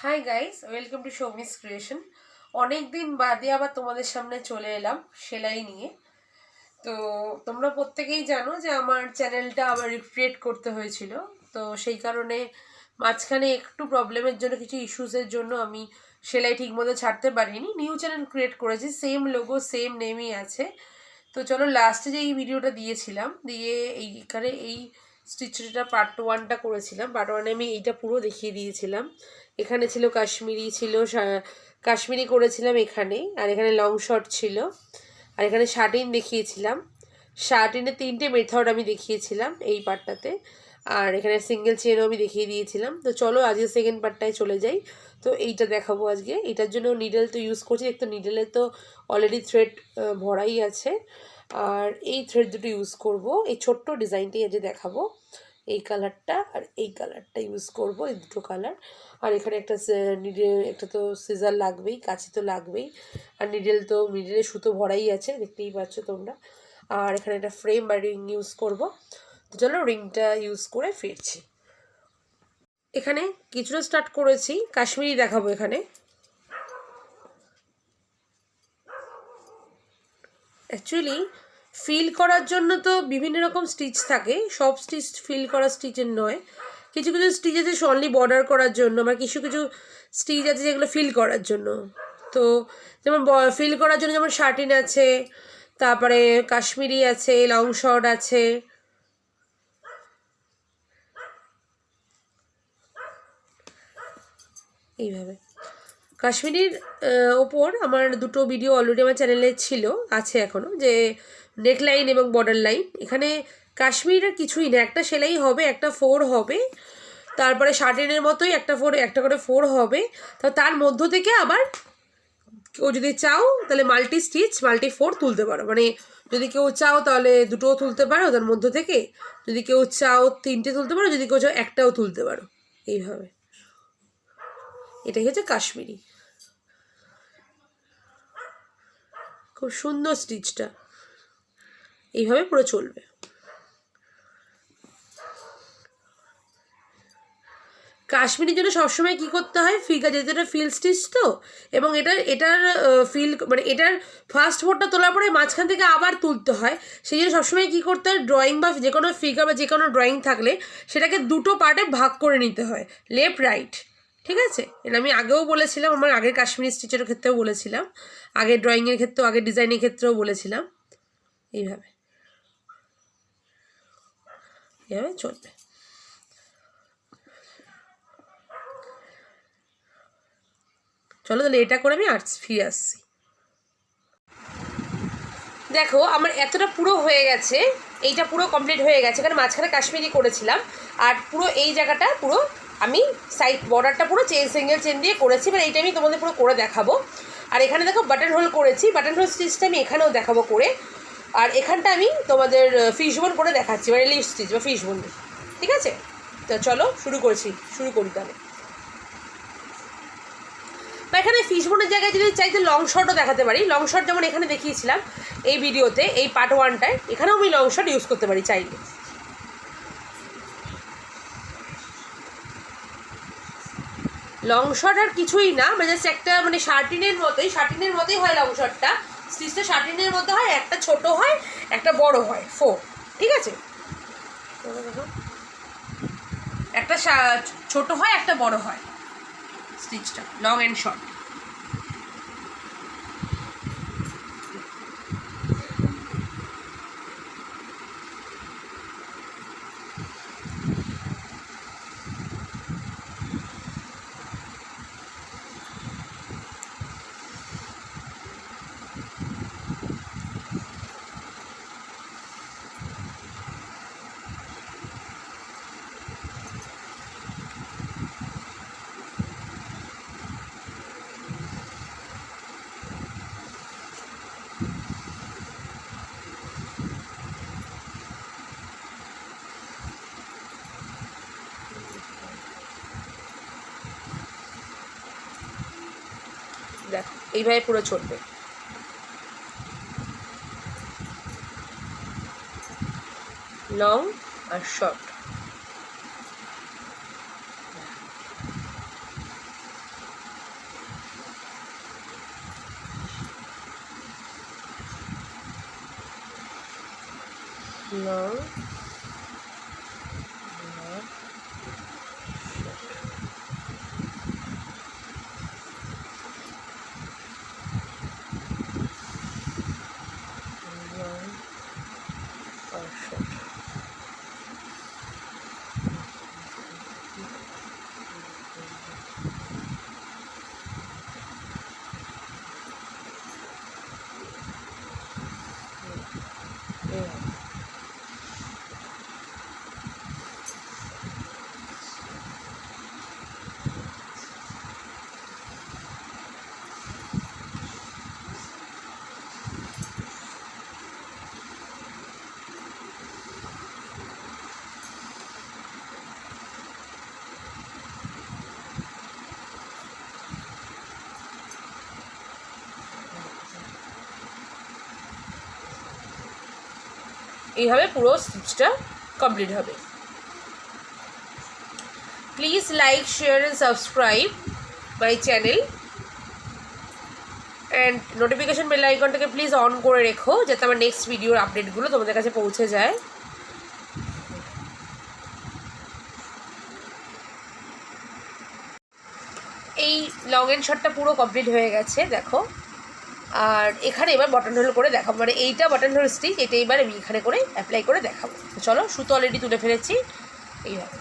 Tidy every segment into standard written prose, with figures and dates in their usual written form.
High guys, welcome to Shoumi's creation. অনেক দিন বাদে আবার তোমাদের সামনে চলে এলাম সেলাই নিয়ে। তো তোমরা প্রত্যেকেই জানো যে আমার চ্যানেলটা আবার রিক্রিয়েট করতে হয়েছিল। তো সেই কারণে মাঝখানে একটু প্রবলেমের জন্য, কিছু ইস্যুসের জন্য আমি সেলাই ঠিকমতো ছাড়তে পারিনি। নিউ চ্যানেল ক্রিয়েট করেছি, সেম লোগো সেম নেমই আছে। তো চলো, লাস্টে যে এই ভিডিওটা দিয়েছিলাম, দিয়ে এইখানে এই স্টিচটা পার্ট ওয়ানটা করেছিলাম। পার্ট ওয়ানে আমি এইটা পুরো দেখিয়ে দিয়েছিলাম। এখানে ছিল কাশ্মীরি, ছিল কাশ্মীরি করেছিলাম এখানে, আর এখানে লং শর্ট ছিল, আর এখানে শার্টিন দেখিয়েছিলাম। শার্টিনের 3টে মেথড আমি দেখিয়েছিলাম এই পার্টটাতে, আর এখানে সিঙ্গেল চেনও আমি দেখিয়ে দিয়েছিলাম। তো চলো আজকে সেকেন্ড পার্টটায় চলে যাই। তো এইটা দেখাবো আজকে। এটার জন্য নিডল তো ইউজ করছি, এক তো নিডলে তো অলরেডি থ্রেড ভরাই আছে, আর এই থ্রেড দুটো ইউজ করব। এই ছোট্ট ডিজাইনটাই আজকে দেখাবো। এই কালারটা আর এই কালারটা ইউজ করব, এই দুটো কালার। আর এখানে একটা একটা তো সিজার লাগবেই, কাছে তো লাগবেই, আর নিডেলে সুতো ভরাই আছে, দেখতেই পাচ্ছ তোমরা। আর এখানে একটা ফ্রেম বা রিং ইউজ করব। তো চলো রিংটা ইউজ করে ফিরছি। এখানে কিছুটা স্টার্ট করেছি, কাশ্মীরি দেখাবো। এখানে অ্যাকচুয়ালি ফিল করার জন্য তো বিভিন্ন রকম স্টিচ থাকে, সব স্টিচ ফিল করা স্টিচের নয়। কিছু কিছু স্টিচ আছে অনলি বর্ডার করার জন্য, বা কিছু কিছু স্টিচ আছে যেগুলো ফিল করার জন্য। তো যেমন ফিল করার জন্য যেমন শার্টিন আছে, তারপরে কাশ্মীরি আছে, লং শর্ট আছে। এইভাবে কাশ্মীরির ওপর আমার দুটো ভিডিও অলরেডি আমার চ্যানেলে ছিল, আছে এখনও, যে নেকলাইন এবং বর্ডার লাইন। এখানে কাশ্মীরের কিছুই না, একটা সেলাই হবে, একটা ফোর হবে, তারপরে শার্টিনের মতোই একটা করে ফোর হবে। তো তার মধ্য থেকে আবার কেউ যদি চাও তাহলে মাল্টি ফোর তুলতে পারো। মানে যদি কেউ চাও তাহলে দুটোও তুলতে পারো তার মধ্য থেকে, যদি কেউ চাও 3টে তুলতে পারো, যদি কেউ চাও একটাও তুলতে পারো। এইভাবে এটাই হচ্ছে কাশ্মীরি। খুব সুন্দর স্টিচটা, এইভাবে পুরো চলবে। কাশ্মীরির জন্য সবসময় কী করতে হয়, ফিগার, যেহেতু এটা ফিল স্টিচ তো, এবং এটার ফিল মানে এটার ফার্স্ট ফোরটা তোলার পরে মাঝখান থেকে আবার তুলতে হয়। সেই জন্য সবসময় কী করতে হয়, ড্রয়িং বা যে কোনো ফিগার বা যে কোনো ড্রয়িং থাকলে সেটাকে দুটো পার্টে ভাগ করে নিতে হয়, লেফট রাইট। ঠিক আছে, এটা আমি আগেও বলেছিলাম, আমার আগের কাশ্মীরি স্টিচের ক্ষেত্রেও বলেছিলাম, আগের ড্রয়িংয়ের ক্ষেত্রেও, আগের ডিজাইনের ক্ষেত্রেও বলেছিলাম। এইভাবে এইভাবে চলবে। চলো তাহলে এটা করে আমি ফিরে আসছি। দেখো আমার এতটা পুরো হয়ে গেছে, এইটা পুরো কমপ্লিট হয়ে গেছে। এখানে মাঝখানে কাশ্মীরি করেছিলাম, আর পুরো এই জায়গাটা পুরো আমি সাইড বর্ডারটা পুরো সিঙ্গেল চেন দিয়ে করেছি। এবার এইটা আমি তোমাদের পুরো করে দেখাবো। আর এখানে দেখো বাটন হোল করেছি, বাটন হোল স্টিচটা আমি এখানেও দেখাবো করে। আর এখানটা আমি তোমাদের ফিশবোন করে দেখাচ্ছি, মানে লিপ স্টিচ বা ফিশবোন। ঠিক আছে, তো চলো শুরু করি তাহলে। বা এখানে ফিশবোনের জায়গায় যদি চাইতে লং শর্টও দেখাতে পারি। লং শর্ট যেমন এখানে দেখিয়েছিলাম এই ভিডিওতে, এই পার্ট ওয়ানটায়, এখানেও আমি লং শর্ট ইউজ করতে পারি চাইলে। লং শর্ট আর কিছুই না, মানে জাস্ট একটা মানে শার্টিনের মতোই হয় লং শর্টটা। স্টিচটা শার্টিনের মতো হয়, একটা ছোট হয় একটা বড় হয়, ফোর। ঠিক আছে, একটা ছোট হয় একটা বড় হয় স্টিচটা, লং অ্যান্ড শর্ট। দেখো এইভাবে পুরো চলবে, লং আর শর্ট। লং এইভাবে পুরো স্টিচটা কমপ্লিট হবে। Please like, share and subscribe my channel, and notification bell আইকনটাকে প্লিজ অন করে রেখো যাতে আমার নেক্সট ভিডিওর আপডেটগুলো তোমাদের কাছে পৌঁছে যায়। এই লং অ্যান্ড শর্টটা পুরো কমপ্লিট হয়ে গেছে দেখো। আর এখানে এবার বটন হোল করে দেখাবো, মানে এইটা বটন হোল স্টিচ, এটা এবার আমি এখানে করে অ্যাপ্লাই করে দেখাবো। তো চলো, সুতো অলরেডি তুলে ফেলেছি এইভাবে।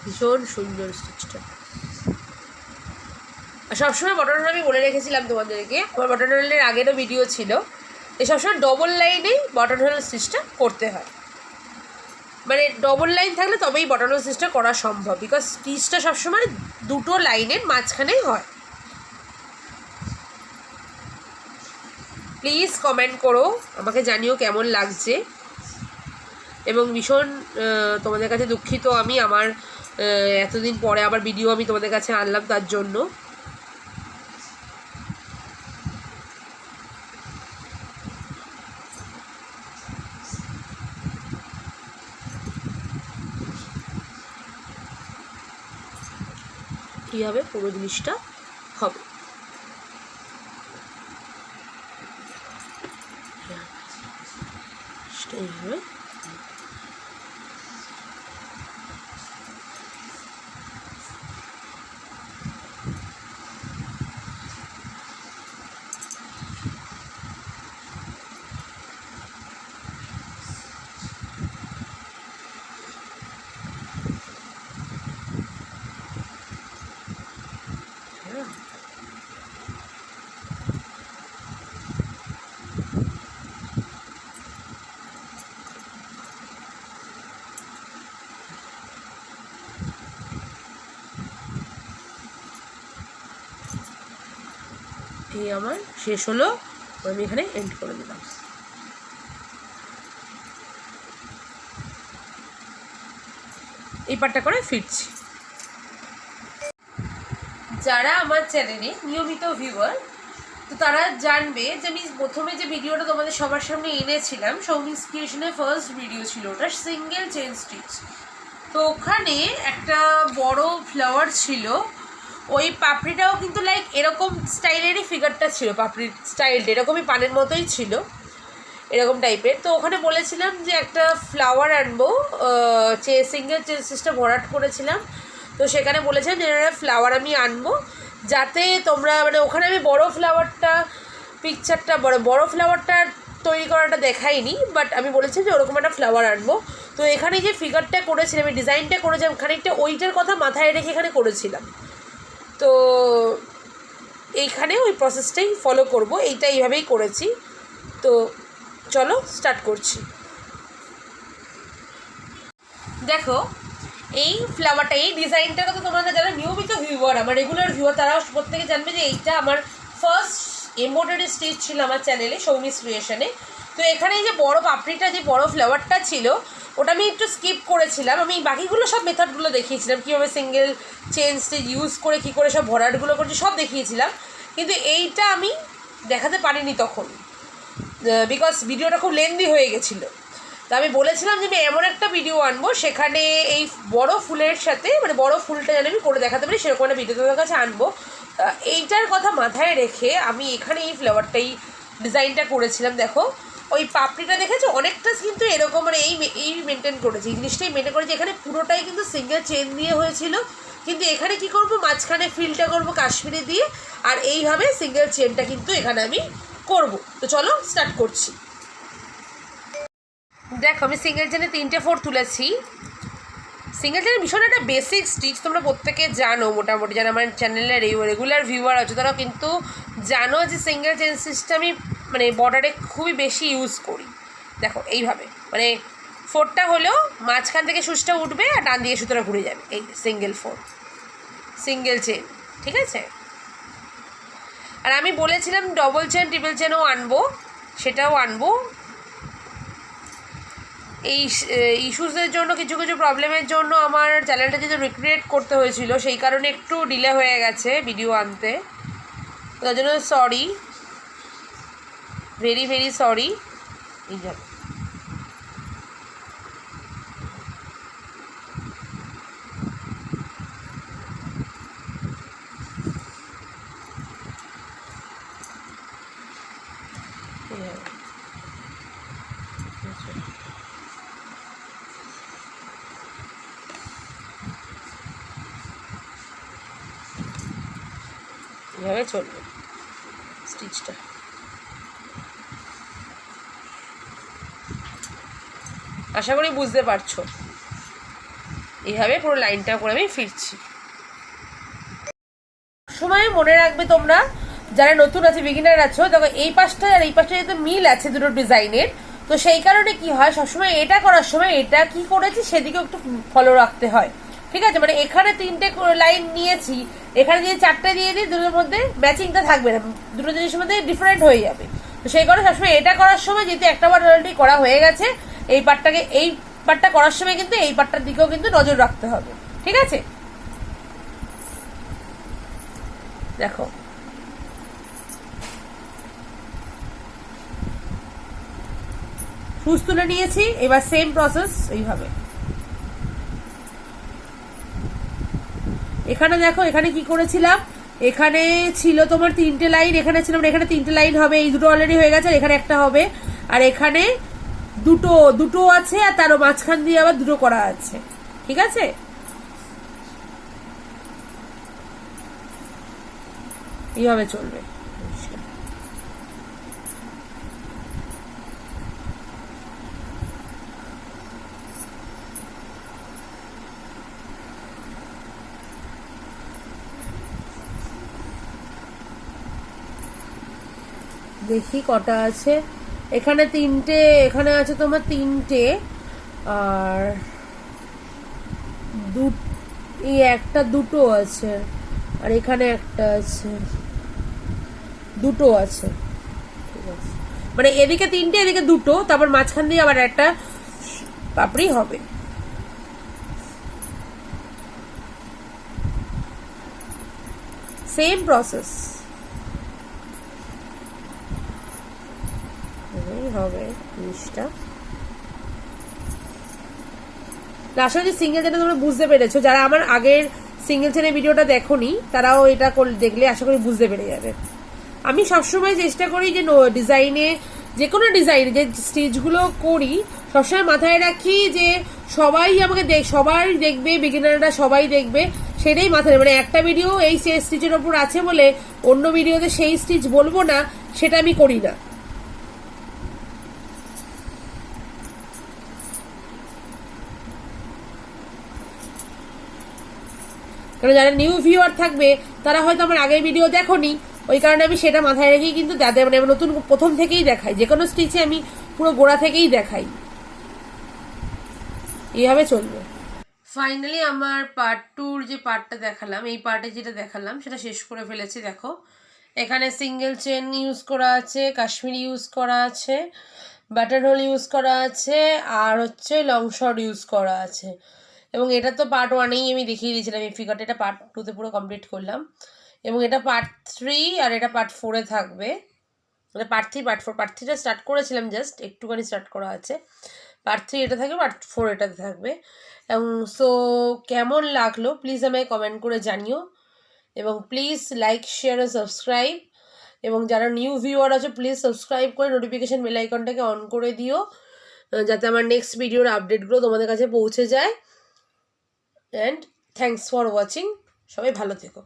ভীষণ সুন্দর স্টিচটা। আর সবসময় বটন হোল আমি বলে রেখেছিলাম তোমাদেরকে, আমার বটন হোলের আগেরও ভিডিও ছিল, এই সবসময় ডবল লাইনেই বটন হোল স্টিচটা করতে হয়, মানে ডবল লাইন থাকলে তবেই বটন হোল স্টিচটা করা সম্ভব, বিকজ স্টিচটা সবসময় দুটো লাইনের মাঝখানেই হয়। প্লিজ কমেন্ট করো, আমাকে জানিও কেমন লাগছে, এবং ভীষণ তোমাদের কাছে দুঃখিত আমি, আমার এতদিন পরে আবার ভিডিও আমি তোমাদের কাছে আনলাম তার জন্য। কীভাবে পুরো জিনিসটা হবে। এইভাবে এই আমার শেষ হলো, আমি এখানে এন্ড করে দিলাম। এই পার্টটা করে ফিরছি। যারা আমার চ্যানেলে নিয়মিত ভিউয়ার, তো তারা জানবে যে আমি প্রথমে যে ভিডিওটা তোমাদের সবার সামনে এনেছিলাম, সৌমিস ক্রিয়েশনের ফার্স্ট ভিডিও ছিল, ওটা সিঙ্গেল চেন স্টিচ। তো ওখানে একটা বড় ফ্লাওয়ার ছিল, ওই পাপড়িটাও কিন্তু লাইক এরকম স্টাইলেরই ফিগারটা ছিল, পাপড়ির স্টাইলটা এরকমই পানের মতোই ছিল, এরকম টাইপের। তো ওখানে বলেছিলাম যে একটা ফ্লাওয়ার আনবো, সিঙ্গেল চেন স্টিচটা ভরাট করেছিলাম, তো সেখানে বলেছিলাম যে ফ্লাওয়ার আমি আনবো, যাতে তোমরা মানে ওখানে আমি বড় ফ্লাওয়ারটা পিকচারটা বড় ফ্লাওয়ারটা তৈরি করাটা দেখাইনি, বাট আমি বলেছি যে ওরকম একটা ফ্লাওয়ার আনবো। তো এখানে যে ফিগারটা করেছিলাম, আমি ডিজাইনটা করেছিলাম খানিকটা ওইটার কথা মাথায় রেখে এখানে করেছিলাম। তো এইখানে ওই প্রসেসটাই ফলো করব, এইটা এইভাবেই করেছি। তো চলো স্টার্ট করছি। দেখো এই ফ্লাওয়ারটা, এই ডিজাইনটার কথা তোমরা যারা নিয়মিত ভিউয়ার, আমার রেগুলার ভিউয়ার, তারা প্রত্যেকে জানবে যে এইটা আমার ফার্স্ট এমব্রয়ডারি স্টিচ ছিল আমার চ্যানেলে সৌমিস ক্রিয়েশনে। তো এখানে এই যে বড় পাপড়িটা, যে বড় ফ্লাওয়ারটা ছিল, ওটা আমি একটু স্কিপ করেছিলাম। আমি বাকিগুলো সব মেথডগুলো দেখিয়েছিলাম, কীভাবে সিঙ্গেল চেন স্টিচ ইউজ করে কী করে সব ভরাটগুলো করছি সব দেখিয়েছিলাম, কিন্তু এইটা আমি দেখাতে পারিনি তখন, বিকজ ভিডিওটা খুব লেন্দি হয়ে গেছিলো। তো আমি বলেছিলাম যে আমি এমন একটা ভিডিও আনবো সেখানে এই বড় ফুলের সাথে মানে বড় ফুলটা যেন আমি করে দেখাতে পারি সেরকম একটা ভিডিও তোমাদের কাছে আনবো। এইটার কথা মাথায় রেখে আমি এখানে এই ফ্লাওয়ারটাই ডিজাইনটা করেছিলাম। দেখো ওই পাপড়িটা দেখেছো অনেকটা কিন্তু এরকম মানে এই মেনটেন করেছি, এই জিনিসটাই মেনটেন করেছি। এখানে পুরোটাই কিন্তু সিঙ্গেল চেন দিয়ে হয়েছিল, কিন্তু এখানে কি করব মাঝখানে ফিলটা করব কাশ্মীরি দিয়ে, আর এইভাবে সিঙ্গেল চেনটা কিন্তু এখানে আমি করব। তো চলো স্টার্ট করছি। দেখো আমি সিঙ্গেল চেনে 3টে 4 তুলেছি। সিঙ্গেল চেনের ভীষণ একটা বেসিক স্টিচ, তোমরা প্রত্যেকে জানো, মোটামুটি যারা আমার চ্যানেলের রেগুলার ভিউয়ার আছে তারাও কিন্তু জানো যে সিঙ্গেল চেন স্টিচটা আমি মানে বর্ডারে খুবই বেশি ইউজ করি। দেখো এইভাবে মানে 4টা হলো মাঝখান থেকে সুচটা উঠবে আর ডান দিকে সুতোটা ঘুরে যাবে, এই সিঙ্গেল 4 সিঙ্গেল চেন, ঠিক আছে। আর আমি বলেছিলাম ডবল চেন ট্রিপল চেনও আনবো, সেটাও আনবো। এই ইস্যুসের জন্য কিছু কিছু প্রবলেমের জন্য আমার চ্যানেলটা যেহেতু রিক্রিয়েট করতে হয়েছিল সেই কারণে একটু ডিলে হয়ে গেছে ভিডিও আনতে, তার জন্য সরি, ভেরি ভেরি সরি। এই জন্য এভাবে চলবে স্টিচটা। আশা করি বুঝতে পারছো, এইভাবে পুরো লাইনটা করে আমি ফিরছি। সময় মনে রাখবে তোমরা যারা নতুন আছে বিগিনার আছো, দেখো এই পাশটা আর এই পাশটা যেহেতু মিল আছে দুটো ডিজাইনের, তো সেই কারণে কি হয় সবসময় এটা করার সময় এটা কি করেছি সেদিকেও একটু ফলো রাখতে হয়, ঠিক আছে। মানে এখানে 3টে লাইন নিয়েছি, এখানে যদি 4টে দিয়ে দিই দুটোর মধ্যে ম্যাচিংটা থাকবে না, দুটো জিনিসের মধ্যে ডিফারেন্ট হয়ে যাবে। তো সেই কারণে সবসময় এটা করার সময় যেহেতু একটা বার অলরেডি করা হয়ে গেছে, এই পার্টটা করার সময় কিন্তু এই পার্টটার দিকেও কিন্তু নজর রাখতে হবে, ঠিক আছে। দেখো সুচ তুলে নিয়েছি, এবার সেম প্রসেস এইভাবে। এখানে দেখো এখানে কি করেছিলাম, এখানে ছিল তোমার 3টে লাইন, এখানে ছিল এখানে 3টে লাইন হবে, এই দুটো অলরেডি হয়ে গেছে, এখানে একটা হবে, আর এখানে দুটো আছে, আর তারও মাঝখান দিয়ে আবার দুটো করা আছে, ঠিক আছে। এইভাবে চলবে। দেখি কটা আছে, এখানে 3টে, এখানে আছে তোমার 3টে, আর এই একটা দুটো আছে, আর এখানে একটা আছে, দুটো আছে, ঠিক আছে। মানে এদিকে 3টে এদিকে দুটো, তারপর মাঝখান দিয়ে আবার একটা পাপড়ি হবে। সেম প্রসেস হবে জিনিসটা। আশা করি সিঙ্গেল চেনে তোমরা বুঝতে পেরেছো, যারা আমার আগের সিঙ্গেল চেনের ভিডিওটা দেখোনি তারাও এটা দেখলে আশা করি বুঝতে পেরে যাবে। আমি সবসময় চেষ্টা করি যে ডিজাইনে, যে কোনো ডিজাইনে যে স্টিচগুলো করি সবসময় মাথায় রাখি যে সবাই আমাকে সবাই দেখবে, বিগিনাররা সবাই দেখবে, সেটাই মাথায়, মানে একটা ভিডিও এই স্টিচের ওপর আছে বলে অন্য ভিডিওতে সেই স্টিচ বলবো না, সেটা আমি করি না। কারণ যারা নিউ ভিউয়ার থাকবে তারা হয়তো আমার আগের ভিডিও দেখোনি, ওই কারণে আমি সেটা মাথায় রেখেই কিন্তু যাদের মানে নতুন প্রথম থেকেই দেখাই, যে কোনো স্টিচে আমি পুরো গোড়া থেকেই দেখাই, এইভাবে চলবে। ফাইনালি আমার পার্ট 2-র যে পার্টটা দেখালাম, এই পার্টে যেটা দেখালাম সেটা শেষ করে ফেলেছি। দেখো এখানে সিঙ্গেল চেন ইউজ করা আছে, কাশ্মীরি ইউজ করা আছে, বাটন হোল ইউজ করা আছে, আর হচ্ছে লং শর্ট ইউজ করা আছে। এবং এটা তো পার্ট 1-এই আমি দেখিয়ে দিয়েছিলাম এই ফিগারটা, এটা পার্ট 2-তে পুরো কমপ্লিট করলাম। এবং এটা পার্ট 3 আর এটা পার্ট 4-এ থাকবে, মানে পার্ট 3 পার্ট 4। পার্ট 3টা স্টার্ট করেছিলাম, জাস্ট একটুখানি স্টার্ট করা আছে। পার্ট 3 এটা থাকবে, পার্ট 4 এটাতে থাকবে। এবং সো কেমন লাগলো প্লিজ আমায় কমেন্ট করে জানিও, এবং প্লিজ লাইক শেয়ার ও সাবস্ক্রাইব, এবং যারা নিউ ভিউয়ার আছে প্লিজ সাবস্ক্রাইব করে নোটিফিকেশান বেল আইকনটাকে অন করে দিও, যাতে আমার নেক্সট ভিডিওর আপডেটগুলো তোমাদের কাছে পৌঁছে যায়। অ্যান্ড থ্যাংকস ফর ওয়াচিং, সবাই ভালো থেকো।